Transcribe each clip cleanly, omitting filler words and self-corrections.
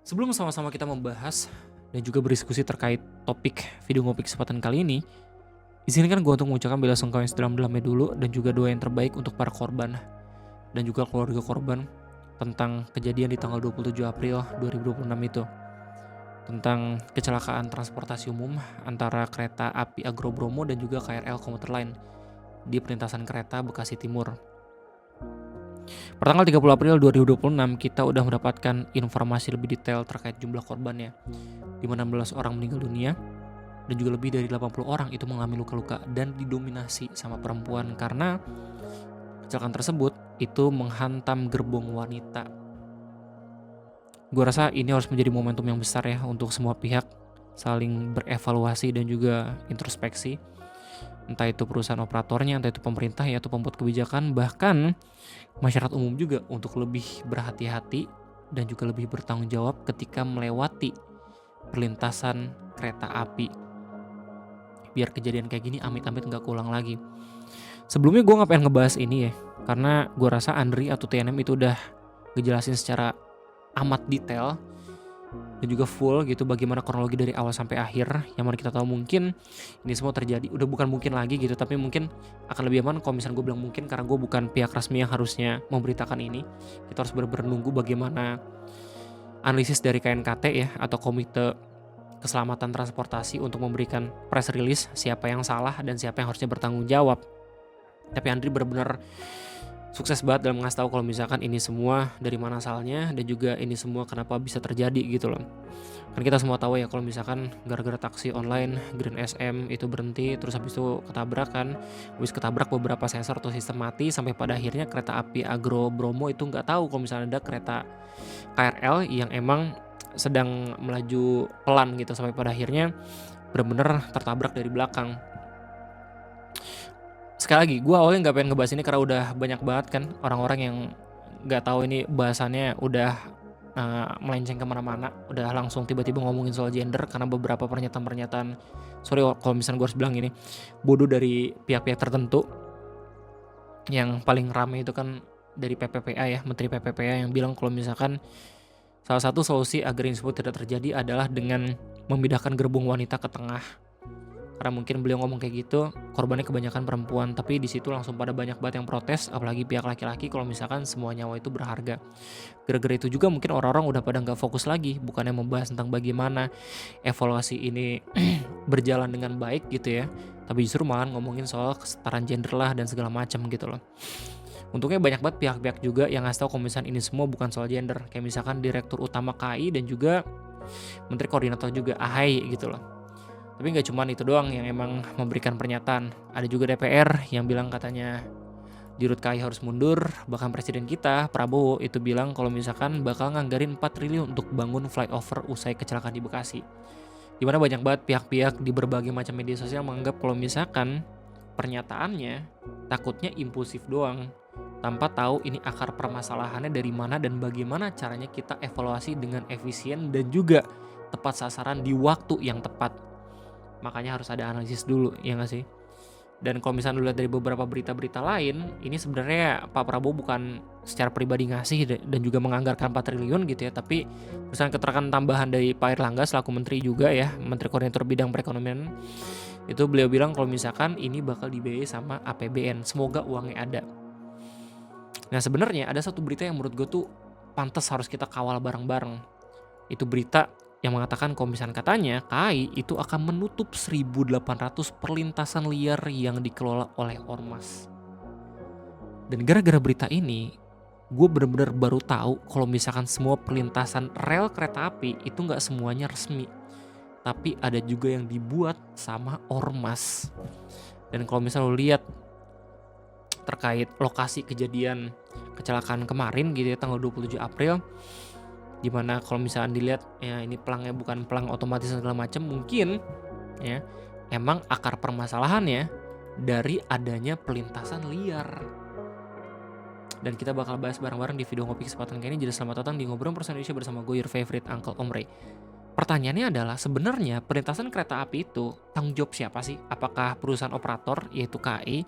Sebelum sama-sama kita membahas dan juga berdiskusi terkait topik video ngopi kesempatan kali ini, izinkan gue untuk mengucapkan bela sungkawa yang sedalam-dalamnya dulu dan juga doa yang terbaik untuk para korban dan juga keluarga korban tentang kejadian di tanggal 27 April 2026 itu. Tentang kecelakaan transportasi umum antara kereta api Agro Bromo dan juga KRL Komuter Line di perlintasan kereta Bekasi Timur. Pertanggal 30 April 2026 kita udah mendapatkan informasi lebih detail terkait jumlah korbannya, di mana 16 orang meninggal dunia dan juga lebih dari 80 orang itu mengalami luka-luka dan didominasi sama perempuan karena kecelakaan tersebut itu menghantam gerbong wanita. Gue rasa ini harus menjadi momentum yang besar ya untuk semua pihak saling berevaluasi dan juga introspeksi. Entah itu perusahaan operatornya, entah itu pemerintah ya, atau pembuat kebijakan, bahkan masyarakat umum juga untuk lebih berhati-hati dan juga lebih bertanggung jawab ketika melewati perlintasan kereta api. Biar kejadian kayak gini amit-amit gak keulang lagi. Sebelumnya gue gak pengen ngebahas ini ya, karena gue rasa Andri atau TNM itu udah ngejelasin secara amat detail dan juga full gitu bagaimana kronologi dari awal sampai akhir, yang mana kita tahu mungkin ini semua terjadi udah bukan mungkin lagi gitu, tapi mungkin akan lebih aman kalau misalnya gue bilang mungkin karena gue bukan pihak resmi yang harusnya memberitakan ini. Kita harus benar-benar nunggu bagaimana analisis dari KNKT ya, atau Komite Keselamatan Transportasi, untuk memberikan press release siapa yang salah dan siapa yang harusnya bertanggung jawab. Tapi Andri benar-benar sukses banget dalam ngasih tahu kalau misalkan ini semua dari mana asalnya dan juga ini semua kenapa bisa terjadi gitu loh. Kan kita semua tahu ya kalau misalkan gara-gara taksi online Green SM itu berhenti, terus habis itu ketabrak beberapa sensor atau sistem mati, sampai pada akhirnya kereta api Agro Bromo itu nggak tahu kalau misalnya ada kereta KRL yang emang sedang melaju pelan gitu, sampai pada akhirnya benar-benar tertabrak dari belakang. Sekali lagi, gue awalnya nggak pengen ngebahas ini karena udah banyak banget kan orang-orang yang nggak tahu ini bahasannya udah melenceng kemana-mana, udah langsung tiba-tiba ngomongin soal gender karena beberapa pernyataan-pernyataan, sorry kalau misalnya gue harus bilang ini, bodoh dari pihak-pihak tertentu. Yang paling rame itu kan dari PPPA ya, Menteri PPPA yang bilang kalau misalkan salah satu solusi agar ini semua tidak terjadi adalah dengan memindahkan gerbong wanita ke tengah. Karena mungkin beliau ngomong kayak gitu, korbannya kebanyakan perempuan, tapi di situ langsung pada banyak banget yang protes, apalagi pihak laki-laki kalau misalkan semua nyawa itu berharga. Gara-gara itu juga mungkin orang-orang udah pada nggak fokus lagi, bukannya membahas tentang bagaimana evaluasi ini berjalan dengan baik gitu ya, tapi justru malah ngomongin soal kesetaraan gender lah dan segala macam gitu loh. Untungnya banyak banget pihak-pihak juga yang ngasih tahu kalau misalkan ini semua bukan soal gender, kayak misalkan Direktur Utama KAI dan juga Menteri Koordinator juga AHY gitu loh. Tapi nggak cuma itu doang yang emang memberikan pernyataan. Ada juga DPR yang bilang katanya Dirut KAI harus mundur. Bahkan Presiden kita, Prabowo, itu bilang kalau misalkan bakal nganggarin 4 triliun untuk bangun flyover usai kecelakaan di Bekasi. Dimana banyak banget pihak-pihak di berbagai macam media sosial menganggap kalau misalkan pernyataannya takutnya impulsif doang, tanpa tahu ini akar permasalahannya dari mana dan bagaimana caranya kita evaluasi dengan efisien dan juga tepat sasaran di waktu yang tepat. Makanya harus ada analisis dulu, ya nggak sih? Dan kalau misalnya lihat dari beberapa berita-berita lain, ini sebenarnya Pak Prabowo bukan secara pribadi ngasih dan juga menganggarkan 4 triliun gitu ya, tapi misalnya keterangan tambahan dari Pak Airlangga selaku menteri juga ya, Menteri Koordinator Bidang Perekonomian, itu beliau bilang kalau misalkan ini bakal dibiayai sama APBN, semoga uangnya ada. Nah sebenarnya ada satu berita yang menurut gue tuh pantas harus kita kawal bareng-bareng. Itu berita yang mengatakan kalau misalnya katanya KAI itu akan menutup 1.800 perlintasan liar yang dikelola oleh ormas. Dan gara-gara berita ini, gue bener-bener baru tahu kalau misalkan semua perlintasan rel kereta api itu nggak semuanya resmi, tapi ada juga yang dibuat sama ormas. Dan kalau misalnya lo lihat terkait lokasi kejadian kecelakaan kemarin gitu ya, tanggal 27 April, dimana kalau misalnya dilihat ya ini pelangnya bukan pelang otomatis segala macam, mungkin ya emang akar permasalahannya dari adanya perlintasan liar. Dan kita bakal bahas bareng-bareng di video ngopi kesempatan kali ini. Jadi selamat datang di Ngobrol Persen Indonesia bersama gue, your favorite Uncle Omre. Pertanyaannya adalah sebenarnya perlintasan kereta api itu tanggung jawab siapa sih? Apakah perusahaan operator yaitu KAI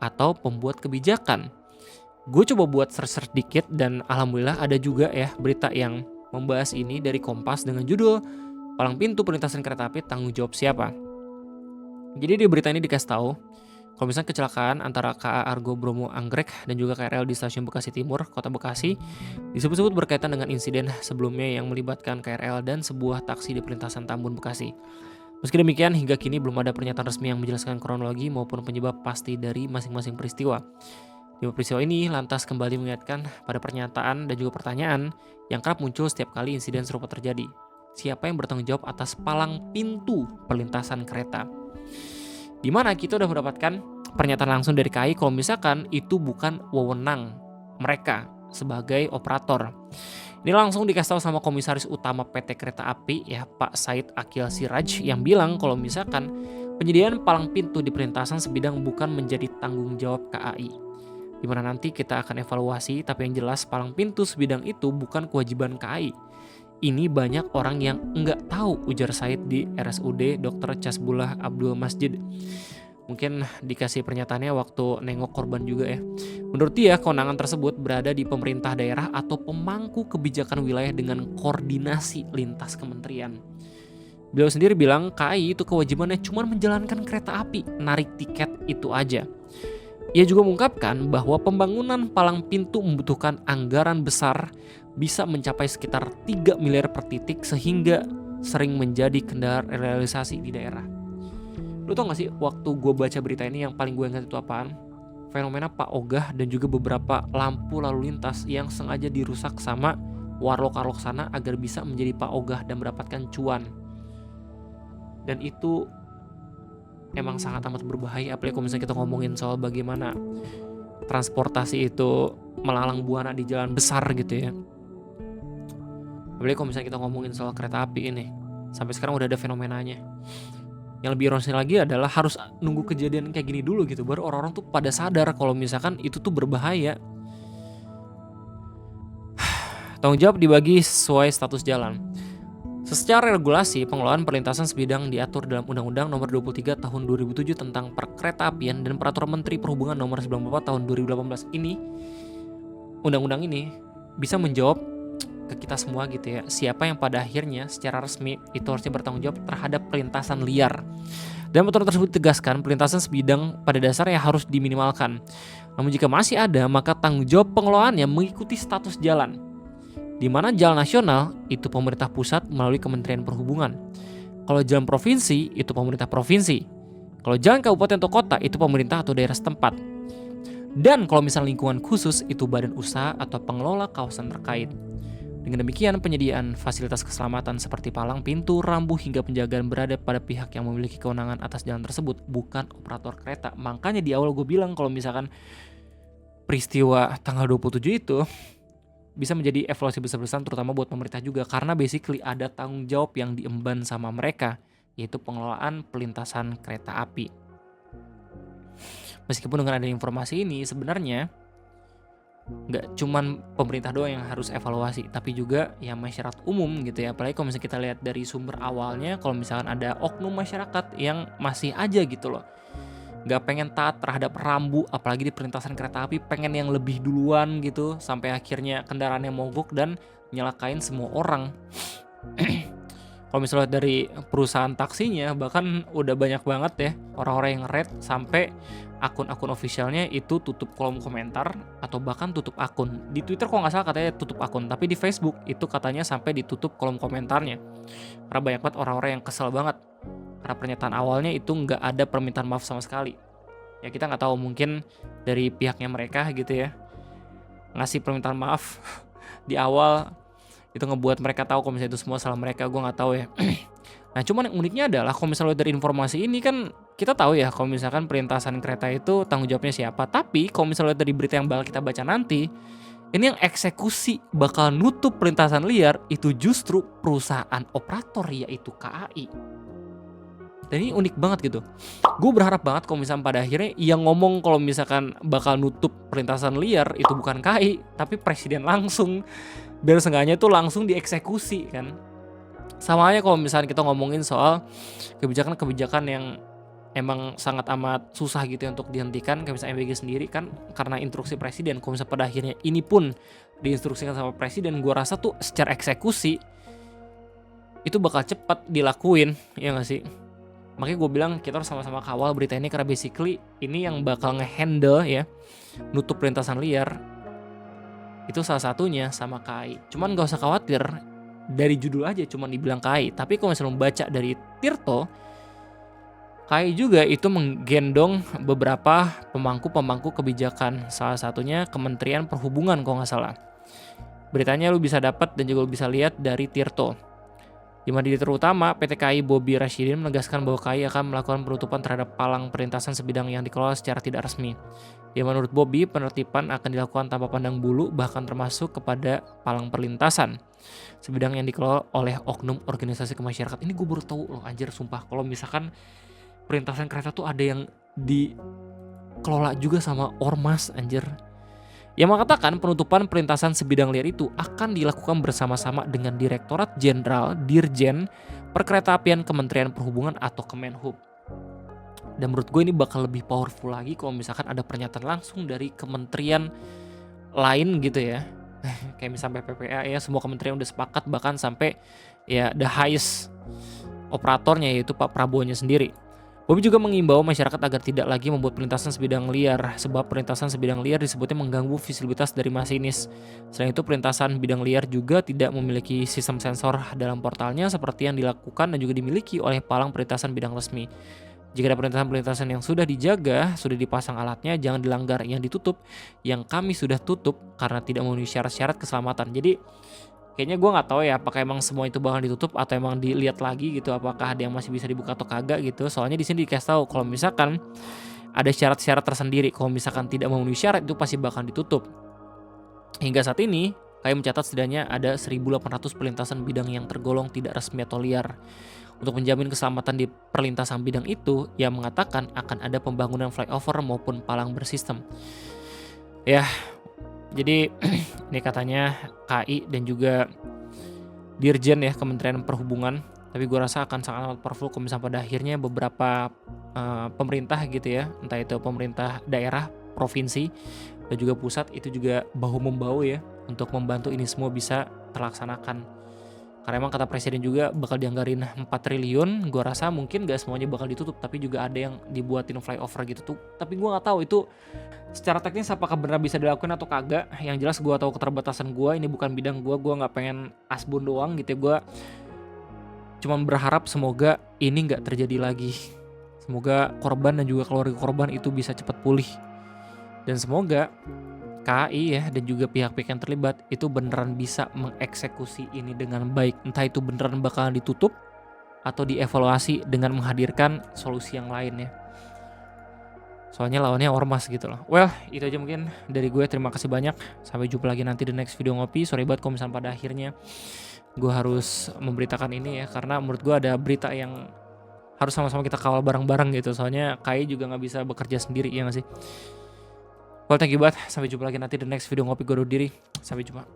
atau pembuat kebijakan? Gue coba buat search dikit dan alhamdulillah ada juga ya berita yang membahas ini dari Kompas dengan judul Palang Pintu Perlintasan Kereta Api Tanggung Jawab Siapa. Jadi di berita ini dikasih tahu kalau misalnya kecelakaan antara KA Argo Bromo Anggrek dan juga KRL di Stasiun Bekasi Timur, Kota Bekasi, disebut-sebut berkaitan dengan insiden sebelumnya yang melibatkan KRL dan sebuah taksi di perlintasan Tambun, Bekasi. Meski demikian, hingga kini belum ada pernyataan resmi yang menjelaskan kronologi maupun penyebab pasti dari masing-masing peristiwa. Di peristiwa ini lantas kembali mengingatkan pada pernyataan dan juga pertanyaan yang kerap muncul setiap kali insiden serupa terjadi. Siapa yang bertanggung jawab atas palang pintu perlintasan kereta? Di mana kita udah mendapatkan pernyataan langsung dari KAI kalau misalkan itu bukan wewenang mereka sebagai operator. Ini langsung dikasih tahu sama Komisaris Utama PT Kereta Api ya Pak Said Akil Siraj yang bilang kalau misalkan penyediaan palang pintu di perlintasan sebidang bukan menjadi tanggung jawab KAI. Di mana nanti kita akan evaluasi, tapi yang jelas palang pintu sebidang itu bukan kewajiban KAI. Ini banyak orang yang nggak tahu, ujar Said di RSUD Dr. Casbullah Abdul Masjid. Mungkin dikasih pernyataannya waktu nengok korban juga ya. Menurut dia, kewenangan tersebut berada di pemerintah daerah atau pemangku kebijakan wilayah dengan koordinasi lintas kementerian. Beliau sendiri bilang KAI itu kewajibannya cuma menjalankan kereta api, narik tiket itu aja. Ia juga mengungkapkan bahwa pembangunan palang pintu membutuhkan anggaran besar, bisa mencapai sekitar 3 miliar per titik sehingga sering menjadi kendala realisasi di daerah. Lu tau gak sih waktu gue baca berita ini yang paling gue ingat itu apaan? Fenomena Pak Ogah dan juga beberapa lampu lalu lintas yang sengaja dirusak sama warlock-warlock sana agar bisa menjadi Pak Ogah dan mendapatkan cuan. Dan itu emang sangat amat berbahaya, apalagi kalau misalnya kita ngomongin soal bagaimana transportasi itu melalang buana di jalan besar gitu ya. Apalagi kalau misalnya kita ngomongin soal kereta api ini, sampai sekarang udah ada fenomenanya. Yang lebih ironis lagi adalah harus nunggu kejadian kayak gini dulu gitu, baru orang-orang tuh pada sadar kalau misalkan itu tuh berbahaya. Tanggung jawab dibagi sesuai status jalan. Secara regulasi, pengelolaan perlintasan sebidang diatur dalam Undang-Undang Nomor 23 Tahun 2007 tentang Perkeretaapian dan Peraturan Menteri Perhubungan Nomor 94 Tahun 2018 ini. Undang-undang ini bisa menjawab ke kita semua gitu ya, siapa yang pada akhirnya secara resmi itu harusnya bertanggung jawab terhadap perlintasan liar. Dan peraturan tersebut ditegaskan perlintasan sebidang pada dasarnya harus diminimalkan. Namun jika masih ada, maka tanggung jawab pengelolaannya mengikuti status jalan. Di mana jalan nasional itu pemerintah pusat melalui Kementerian Perhubungan. Kalau jalan provinsi itu pemerintah provinsi. Kalau jalan kabupaten atau kota itu pemerintah atau daerah setempat. Dan kalau misalnya lingkungan khusus itu badan usaha atau pengelola kawasan terkait. Dengan demikian, penyediaan fasilitas keselamatan seperti palang pintu, rambu, hingga penjagaan berada pada pihak yang memiliki kewenangan atas jalan tersebut, bukan operator kereta. Makanya di awal gue bilang kalau misalkan peristiwa tanggal 27 itu bisa menjadi evaluasi besar-besaran terutama buat pemerintah juga, karena basically ada tanggung jawab yang diemban sama mereka, yaitu pengelolaan perlintasan kereta api. Meskipun dengan ada informasi ini, sebenarnya nggak cuman pemerintah doang yang harus evaluasi, tapi juga ya masyarakat umum gitu ya. Apalagi kalau misalnya kita lihat dari sumber awalnya, kalau misalkan ada oknum masyarakat yang masih aja gitu loh nggak pengen taat terhadap rambu, apalagi di perlintasan kereta api, pengen yang lebih duluan gitu, sampai akhirnya kendaraannya mogok dan nyelakain semua orang. Kalau misalnya dari perusahaan taksinya, bahkan udah banyak banget ya orang-orang yang red sampai akun-akun officialnya itu tutup kolom komentar atau bahkan tutup akun. Di Twitter kok nggak salah katanya tutup akun, tapi di Facebook itu katanya sampai ditutup kolom komentarnya. Karena banyak banget orang-orang yang kesel banget. Karena pernyataan awalnya itu nggak ada permintaan maaf sama sekali. Ya kita nggak tahu, mungkin dari pihaknya mereka gitu ya ngasih permintaan maaf di awal itu ngebuat mereka tahu kalau misalnya itu semua salah mereka, gue nggak tahu ya. Nah cuman yang uniknya adalah kalau misalnya dari informasi ini kan kita tahu ya kalau misalkan perlintasan kereta itu tanggung jawabnya siapa. Tapi kalau misalnya dari berita yang bakal kita baca nanti, ini yang eksekusi bakal nutup perlintasan liar itu justru perusahaan operator, yaitu KAI. Dan ini unik banget gitu. Gue berharap banget kalau misalkan pada akhirnya yang ngomong kalau misalkan bakal nutup perlintasan liar itu bukan KAI, tapi presiden langsung. Biar seenggaknya itu langsung dieksekusi kan. Sama aja kalau misalkan kita ngomongin soal kebijakan-kebijakan yang emang sangat amat susah gitu ya untuk dihentikan, kayak misalnya MBG sendiri kan karena instruksi presiden. Kalau misalnya pada akhirnya ini pun diinstruksikan sama presiden, gue rasa tuh secara eksekusi itu bakal cepat dilakuin, ya nggak sih? Makanya gue bilang kita harus sama-sama kawal berita ini, karena basically ini yang bakal ngehandle ya, nutup perlintasan liar itu salah satunya sama KAI. Cuman gak usah khawatir, dari judul aja cuman dibilang KAI, tapi kalau misalnya membaca dari Tirto, KAI juga itu menggendong beberapa pemangku kebijakan, salah satunya Kementerian Perhubungan kalau nggak salah. Beritanya lu bisa dapat dan juga lu bisa lihat dari Tirto. Di mana direktur utama PT KAI Bobi Rashidin menegaskan bahwa KAI akan melakukan penutupan terhadap palang perlintasan sebidang yang dikelola secara tidak resmi. Di mana menurut Bobi, penertiban akan dilakukan tanpa pandang bulu, bahkan termasuk kepada palang perlintasan sebidang yang dikelola oleh oknum organisasi kemasyarakat. Ini gue baru tahu loh, anjir sumpah. Kalau misalkan perlintasan kereta tuh ada yang dikelola juga sama ormas, anjir. Yang mengatakan penutupan perlintasan sebidang liar itu akan dilakukan bersama-sama dengan Direktorat Jenderal Dirjen Perkeretaapian Kementerian Perhubungan atau Kemenhub. Dan menurut gue ini bakal lebih powerful lagi kalau misalkan ada pernyataan langsung dari kementerian lain gitu ya. Kayak misalnya PPA ya, semua kementerian udah sepakat, bahkan sampai ya the highest operatornya yaitu Pak Prabowo-nya sendiri. Bobi juga mengimbau masyarakat agar tidak lagi membuat perlintasan sebidang liar, sebab perlintasan sebidang liar disebutnya mengganggu visibilitas dari masinis. Selain itu, perlintasan bidang liar juga tidak memiliki sistem sensor dalam portalnya seperti yang dilakukan dan juga dimiliki oleh palang perlintasan bidang resmi. Jika ada perlintasan-perlintasan yang sudah dijaga, sudah dipasang alatnya, jangan dilanggar. Yang ditutup, yang kami sudah tutup karena tidak memenuhi syarat-syarat keselamatan. Jadi kayaknya gue nggak tahu ya apakah emang semua itu bakal ditutup atau emang dilihat lagi gitu, apakah ada yang masih bisa dibuka atau kagak gitu. Soalnya di sini dikasih tahu kalau misalkan ada syarat-syarat tersendiri, kalau misalkan tidak memenuhi syarat itu pasti bakal ditutup. Hingga saat ini KAI mencatat setidaknya ada 1.800 perlintasan bidang yang tergolong tidak resmi atau liar. Untuk menjamin keselamatan di perlintasan bidang itu, ia mengatakan akan ada pembangunan flyover maupun palang bersistem. Ya, jadi ini katanya KAI dan juga Dirjen ya Kementerian Perhubungan. Tapi gue rasa akan sangat powerful kalau misalnya pada akhirnya beberapa pemerintah gitu ya, entah itu pemerintah daerah, provinsi, dan juga pusat itu juga bahu-membahu ya untuk membantu ini semua bisa terlaksanakan. Karena emang kata presiden juga bakal dianggarin 4 triliun, gue rasa mungkin gak semuanya bakal ditutup, tapi juga ada yang dibuatin flyover gitu tuh. Tapi gue gak tahu itu secara teknis apakah benar bisa dilakukan atau kagak. Yang jelas gue tahu keterbatasan gue, ini bukan bidang gue gak pengen asbun doang gitu ya. Gue cuman berharap semoga ini gak terjadi lagi. Semoga korban dan juga keluarga korban itu bisa cepat pulih. Dan semoga KAI ya dan juga pihak-pihak yang terlibat itu beneran bisa mengeksekusi ini dengan baik. Entah itu beneran bakalan ditutup atau dievaluasi dengan menghadirkan solusi yang lain ya. Soalnya lawannya ormas gitu loh. Well, itu aja mungkin dari gue. Terima kasih banyak. Sampai jumpa lagi nanti di next video ngopi. Sorry banget kalau misalnya pada akhirnya gue harus memberitakan ini ya, karena menurut gue ada berita yang harus sama-sama kita kawal bareng-bareng gitu. Soalnya KAI juga gak bisa bekerja sendiri, ya gak sih? Well, thank you banget. Sampai jumpa lagi nanti di next video ngopi gue undur diri. Sampai jumpa.